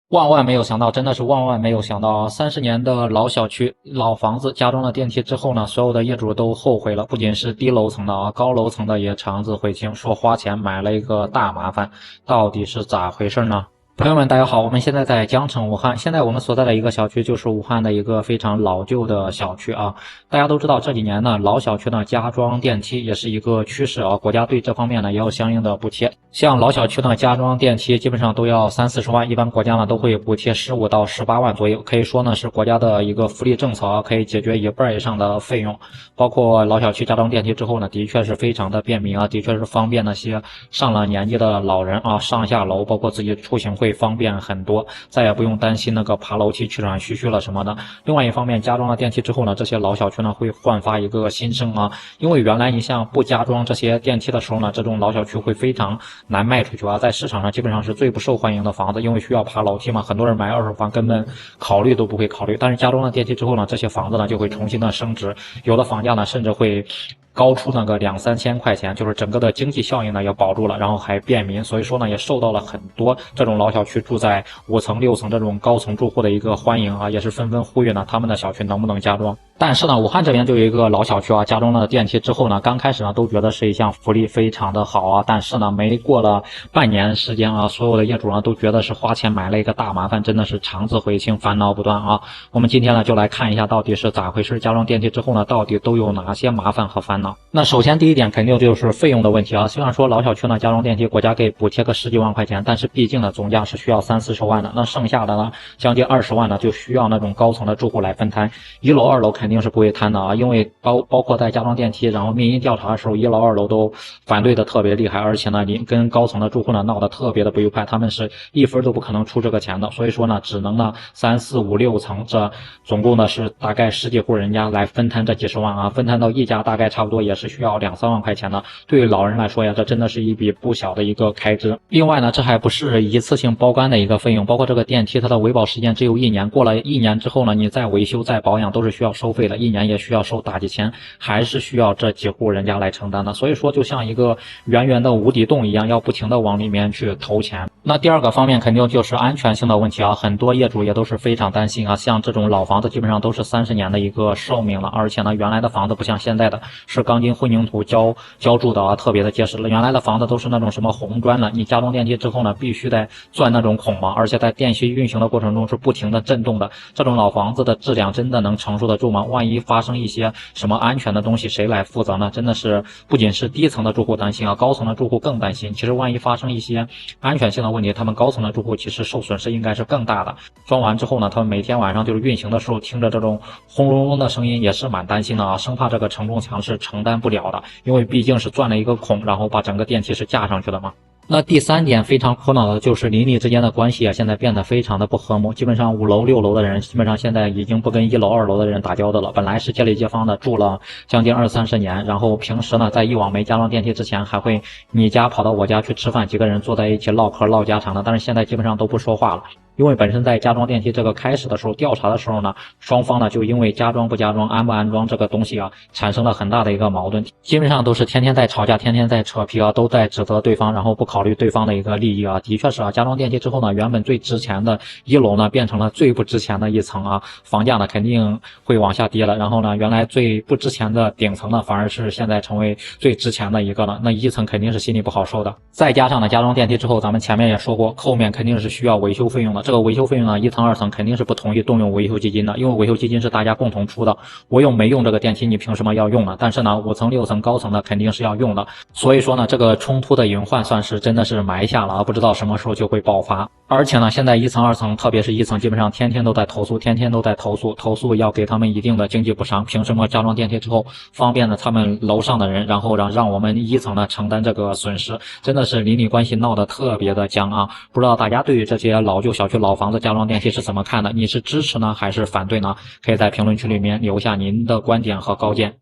万万没有想到，真的是万万没有想到啊！30年的老小区、老房子加装了电梯之后呢，所有的业主都后悔了，不仅是低楼层的啊，高楼层的也肠子悔青，说花钱买了一个大麻烦，到底是咋回事呢？朋友们，大家好，我们现在在江城武汉，现在我们所在的一个小区就是武汉的一个非常老旧的小区啊。大家都知道这几年呢，老小区呢加装电梯也是一个趋势啊，国家对这方面呢也有相应的补贴。像老小区呢加装电梯基本上都要30-40万，一般国家呢都会补贴15到18万左右，可以说呢是国家的一个福利政策啊，可以解决一半以上的费用。包括老小区加装电梯之后呢，的确是非常的便民啊，的确是方便那些上了年纪的老人啊上下楼，包括自己出行会方便很多，再也不用担心那个爬楼梯气喘吁吁了什么的。另外一方面，加装了电梯之后呢，这些老小区呢会焕发一个新生啊，因为原来你像不加装这些电梯的时候呢，这种老小区会非常难卖出去啊，在市场上基本上是最不受欢迎的房子，因为需要爬楼梯嘛，很多人买二手房根本考虑都不会考虑。但是加装了电梯之后呢，这些房子呢就会重新的升值，有的房价呢甚至会高出那个2-3千块钱，就是整个的经济效应呢也保住了，然后还便民，所以说呢也受到了很多这种老小区住在5层6层这种高层住户的一个欢迎啊，也是纷纷呼吁呢他们的小区能不能加装。但是呢，武汉这边就有一个老小区啊，加装了电梯之后呢，刚开始呢都觉得是一项福利，非常的好啊，但是呢没过了半年时间啊，所有的业主呢都觉得是花钱买了一个大麻烦，真的是肠子悔青，烦恼不断啊。我们今天呢就来看一下到底是咋回事，加装电梯之后呢到底都有哪些麻烦和烦恼。那首先第一点肯定就是费用的问题啊，虽然说老小区呢加装电梯国家给补贴个10几万块钱，但是毕竟呢总价是需要30-40万的，那剩下的呢将近20万呢就需要那种高层的住户来分摊，1楼2楼肯定是不会摊的啊，因为包括在加装电梯，然后民意调查的时候1楼2楼都反对的特别厉害，而且呢跟高层的住户呢闹得特别的不愉快，他们是1分都不可能出这个钱的，所以说呢只能呢3、4、5、6层，这总共呢是大概10几户人家来分摊这几十万啊，分摊到一家大概差不多也是需要2-3万块钱的，对于老人来说呀，这真的是一笔不小的一个开支。另外呢，这还不是一次性包干的一个费用，包括这个电梯它的维保时间只有1年，过了1年之后呢，你再维修再保养都是需要收费的，1年也需要收大几千，还是需要这几户人家来承担的。所以说就像一个圆圆的无底洞一样，要不停的往里面去投钱。那第二个方面肯定就是安全性的问题啊，很多业主也都是非常担心啊，像这种老房子基本上都是30年的一个寿命了，而且呢原来的房子不像现在的是钢筋混凝土浇筑的啊，特别的结实了，原来的房子都是那种什么红砖了，你加装电梯之后呢必须得钻那种孔嘛，而且在电梯运行的过程中是不停的震动的，这种老房子的质量真的能承受得住吗？万一发生一些什么安全的东西谁来负责呢？真的是不仅是低层的住户担心啊，高层的住户更担心，其实万一发生一些安全性的问题，他们高层的住户其实受损失应该是更大的。装完之后呢，他们每天晚上就是运行的时候听着这种轰隆隆的声音也是蛮担心的啊，生怕这个承重墙是承担不了的，因为毕竟是钻了一个孔，然后把整个电梯是架上去的嘛。那第3点非常苦恼的就是邻里之间的关系啊，现在变得非常的不和睦，基本上5楼6楼的人基本上现在已经不跟1楼2楼的人打交道了，本来是街里街坊的住了将近20-30年，然后平时呢在以往没加装电梯之前还会你家跑到我家去吃饭，几个人坐在一起唠嗑唠家常的，但是现在基本上都不说话了。因为本身在加装电梯这个开始的时候调查的时候呢，双方呢就因为加装不加装安不安装这个东西啊产生了很大的一个矛盾，基本上都是天天在吵架，天天在扯皮啊，都在指责对方，然后不考虑对方的一个利益啊。的确是啊，加装电梯之后呢，原本最值钱的1楼呢变成了最不值钱的一层啊，房价呢肯定会往下跌了，然后呢原来最不值钱的顶层呢反而是现在成为最值钱的一个了，那1层肯定是心里不好受的。再加上呢加装电梯之后，咱们前面也说过，后面肯定是需要维修费用的，这个维修费用呢1层2层肯定是不同意动用维修基金的，因为维修基金是大家共同出的，我又没用这个电梯，你凭什么要用呢？但是呢5层6层高层的肯定是要用的，所以说呢这个冲突的隐患算是真的是埋下了，不知道什么时候就会爆发。而且呢现在1层2层特别是1层基本上天天都在投诉，天天都在投诉要给他们一定的经济补偿，凭什么加装电梯之后方便了他们楼上的人，然后让我们1层呢承担这个损失，真的是邻里关系闹得特别的僵啊。不知道大家对于这些老旧小区老房子加装电梯是怎么看的？你是支持呢还是反对呢？可以在评论区里面留下您的观点和高见。